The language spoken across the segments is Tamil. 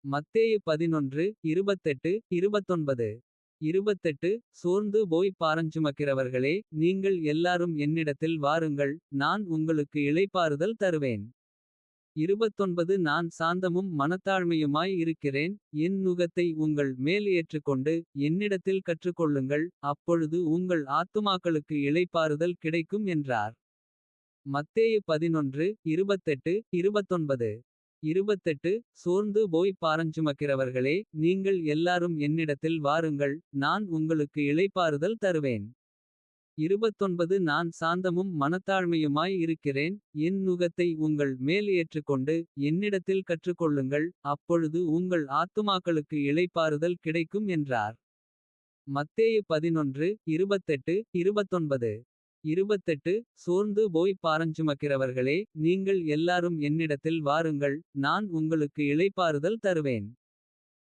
மத்தேயு 11 28 29. 28 சோர்ந்து போய் பாரஞ்சுமக்கிறவர்களே, நீங்கள் எல்லாரும் என்னிடத்தில் வாருங்கள். நான் உங்களுக்கு இளைப்பாறுதல் தருவேன். 29 நான் சாந்தமும் மனத்தாழ்மையுமாய் இருக்கிறேன். என் நுகத்தை உங்கள் மேல் ஏற்றுக்கொண்டு. என்னிடத்தில் கற்றுக்கொள்ளுங்கள். அப்பொழுது உங்கள் ஆத்துமாக்களுக்கு இளைப்பாறுதல் கிடைக்கும் என்றார். மத்தேயு 11 28 29. 28 சோர்ந்து போய் பாரஞ்சுமக்கிறவர்களே, நீங்கள் எல்லாரும் என்னிடத்தில் வாருங்கள். நான் உங்களுக்கு இளைப்பாறுதல் தருவேன். 29 நான் சாந்தமும் மனத்தாழ்மையுமாய் இருக்கிறேன். என் நுகத்தை உங்கள் மேல் ஏற்றுக்கொண்டு. என்னிடத்தில் கற்றுக்கொள்ளுங்கள். அப்பொழுது உங்கள் ஆத்துமாக்களுக்கு இளைப்பாறுதல் கிடைக்கும் என்றார். மத்தேயு 11 28 29. 28 சோர்ந்து போய் பாரஞ்சுமக்கிறவர்களே, நீங்கள் எல்லாரும் என்னிடத்தில் வாருங்கள். நான் உங்களுக்கு இளைப்பாறுதல் தருவேன்.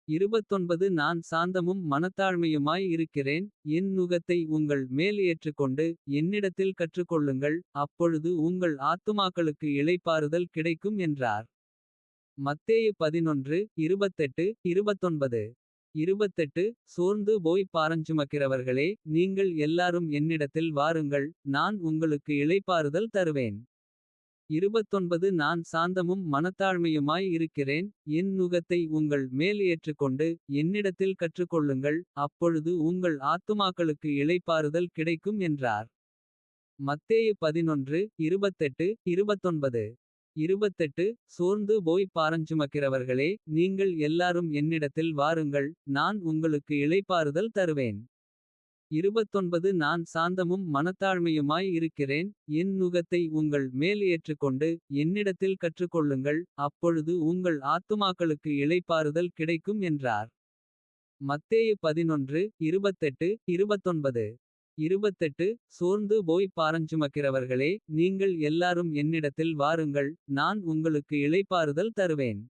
29 நான் சாந்தமும் மனத்தாழ்மையுமாய் இருக்கிறேன். என் நுகத்தை உங்கள் மேல் ஏற்றுக்கொண்டு. என்னிடத்தில் கற்றுக்கொள்ளுங்கள். அப்பொழுது உங்கள் ஆத்துமாக்களுக்கு இளைப்பாறுதல் கிடைக்கும் என்றார். மத்தேயு 11 28 29. 28 சோர்ந்து போய் பாரஞ்சுமக்கிறவர்களே, நீங்கள் எல்லாரும் என்னிடத்தில் வாருங்கள். நான் உங்களுக்கு இளைப்பாறுதல் தருவேன். 29 நான் சாந்தமும் மனத்தாழ்மையுமாய் இருக்கிறேன். என் நுகத்தை உங்கள் மேல் ஏற்றுக்கொண்டு. என்னிடத்தில் கற்றுக்கொள்ளுங்கள். அப்பொழுது உங்கள் ஆத்துமாக்களுக்கு இளைப்பாறுதல் கிடைக்கும் என்றார். மத்தேயு 11 28 29. 28 சோர்ந்து போய் பாரஞ்சுமக்கிறவர்களே, நீங்கள் எல்லாரும் என்னிடத்தில் வாருங்கள். நான் உங்களுக்கு இளைப்பாறுதல் தருவேன். 29 நான் சாந்தமும் மனத்தாழ்மையுமாய் இருக்கிறேன். என் நுகத்தை உங்கள் மேல் ஏற்றுக்கொண்டு. என்னிடத்தில் கற்றுக்கொள்ளுங்கள். அப்பொழுது உங்கள் ஆத்துமாக்களுக்கு இளைப்பாறுதல் கிடைக்கும் என்றார். மத்தேயு 11 28 29. 28 சோர்ந்து போய் பாரஞ்சுமக்கிறவர்களே, நீங்கள் எல்லாரும் என்னிடத்தில் வாருங்கள். நான் உங்களுக்கு இளைப்பாறுதல் தருவேன்.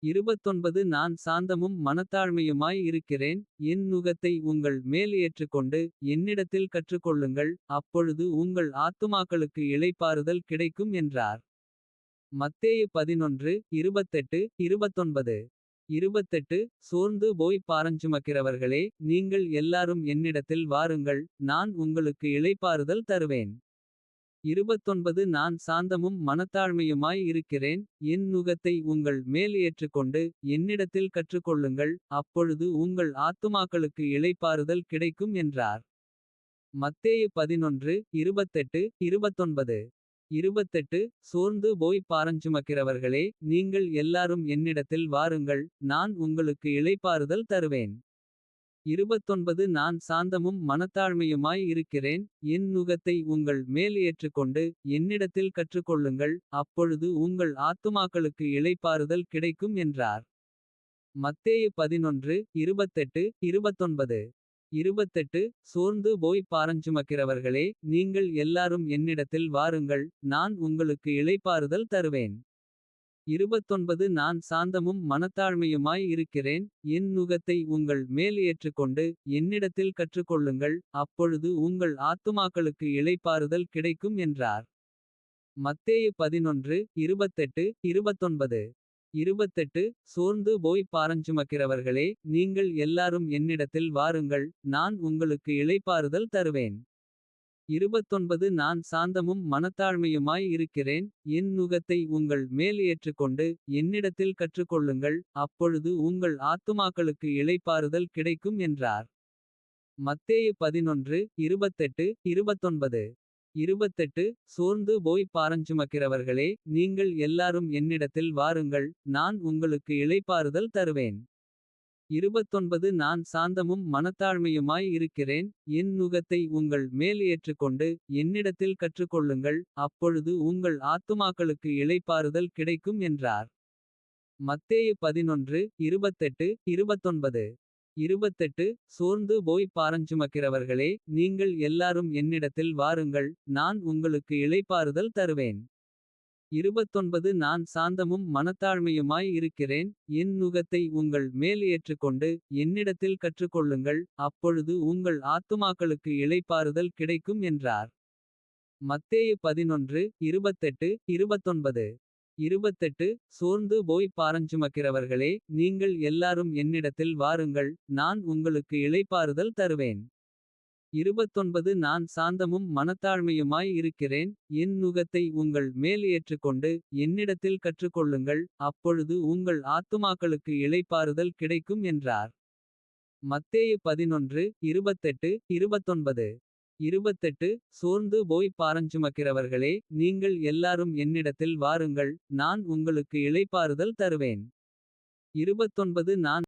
29 நான் சாந்தமும் மனத்தாழ்மையுமாய் இருக்கிறேன். என் நுகத்தை உங்கள் மேல் ஏற்றுக்கொண்டு. என்னிடத்தில் கற்றுக்கொள்ளுங்கள். அப்பொழுது உங்கள் ஆத்துமாக்களுக்கு இளைப்பாறுதல் கிடைக்கும் என்றார். மத்தேயு 11 28 29. 28 சோர்ந்து போய் பாரஞ்சுமக்கிறவர்களே, நீங்கள் எல்லாரும் என்னிடத்தில் வாருங்கள். நான் உங்களுக்கு இளைப்பாறுதல் தருவேன். 29 நான் சாந்தமும் மனத்தாழ்மையுமாய் இருக்கிறேன். என் நுகத்தை உங்கள் மேல் ஏற்றுக்கொண்டு. என்னிடத்தில் கற்றுக்கொள்ளுங்கள். அப்பொழுது உங்கள் ஆத்துமாக்களுக்கு இளைப்பாறுதல் கிடைக்கும் என்றார். மத்தேயு 11 28 29. 28 சோர்ந்து போய் பாரஞ்சுமக்கிறவர்களே, நீங்கள் எல்லாரும் என்னிடத்தில் வாருங்கள். நான் உங்களுக்கு இளைப்பாறுதல் தருவேன். 29 நான் சாந்தமும் மனத்தாழ்மையுமாய் இருக்கிறேன். என் நுகத்தை உங்கள் மேல் ஏற்றுக்கொண்டு. என்னிடத்தில் கற்றுக்கொள்ளுங்கள். அப்பொழுது உங்கள் ஆத்துமாக்களுக்கு இளைப்பாறுதல் கிடைக்கும் என்றார். மத்தேயு 11 28 29. 28 சோர்ந்து போய் பாரஞ்சுமக்கிறவர்களே, நீங்கள் எல்லாரும் என்னிடத்தில் வாருங்கள். நான் உங்களுக்கு இளைப்பாறுதல் தருவேன். 29 நான் சாந்தமும் மனத்தாழ்மையுமாய் இருக்கிறேன். என் நுகத்தை உங்கள் மேல் ஏற்றுக்கொண்டு. என்னிடத்தில் கற்றுக்கொள்ளுங்கள். அப்பொழுது உங்கள் ஆத்துமாக்களுக்கு இளைப்பாறுதல் கிடைக்கும் என்றார். மத்தேயு 11 28 29. 28 சோர்ந்து போய் பாரஞ்சுமக்கிறவர்களே, நீங்கள் எல்லாரும் என்னிடத்தில் வாருங்கள். நான் உங்களுக்கு இளைப்பாறுதல் தருவேன். 29 நான் சாந்தமும் மனத்தாழ்மையுமாய் இருக்கிறேன். என் நுகத்தை உங்கள் மேல் ஏற்றுக்கொண்டு. என்னிடத்தில் கற்றுக்கொள்ளுங்கள். அப்பொழுது உங்கள் ஆத்துமாக்களுக்கு இளைப்பாறுதல் கிடைக்கும் என்றார். மத்தேயு 11 28 29. 28 சோர்ந்து போய் பாரஞ்சுமக்கிறவர்களே, நீங்கள் எல்லாரும் என்னிடத்தில் வாருங்கள். நான் உங்களுக்கு இளைப்பாறுதல் தருவேன். 29 நான் சாந்தமும் மனத்தாழ்மையுமாய் இருக்கிறேன். என் நுகத்தை உங்கள் மேல் ஏற்றுக்கொண்டு. என்னிடத்தில் கற்றுக்கொள்ளுங்கள். அப்பொழுது உங்கள் ஆத்துமாக்களுக்கு இளைப்பாறுதல் கிடைக்கும் என்றார். மத்தேயு 11 28 29. 28 சோர்ந்து போய் பாரஞ்சுமக்கிறவர்களே, நீங்கள் எல்லாரும் என்னிடத்தில் வாருங்கள். நான் உங்களுக்கு இளைப்பாறுதல் தருவேன். 29 நான் சாந்தமும் மனத்தாழ்மையுமாய் இருக்கிறேன். என் நுகத்தை உங்கள் மேல் ஏற்றுக்கொண்டு. என்னிடத்தில் கற்றுக்கொள்ளுங்கள். அப்பொழுது உங்கள் ஆத்துமாக்களுக்கு இளைப்பாறுதல் கிடைக்கும் என்றார். மத்தேயு 11 28 29. 28 சோர்ந்து போய் பாரஞ்சுமக்கிறவர்களே, நீங்கள் எல்லாரும் என்னிடத்தில் வாருங்கள். நான் உங்களுக்கு இளைப்பாறுதல் தருவேன். 29 நான் சாந்தமும் மனத்தாழ்மையுமாய் இருக்கிறேன். என் நுகத்தை உங்கள் மேல் ஏற்றுக்கொண்டு. என்னிடத்தில் கற்றுக்கொள்ளுங்கள், அப்பொழுது உங்கள் ஆத்துமாக்களுக்கு இளைப்பாறுதல் கிடைக்கும் என்றார். மத்தேயு 11 28 29. 28 சோர்ந்து போய் பாரஞ்சுமக்கிறவர்களே, நீங்கள் எல்லாரும் என்னிடத்தில் வாருங்கள். நான் உங்களுக்கு இளைப்பாறுதல் தருவேன். 29 நான்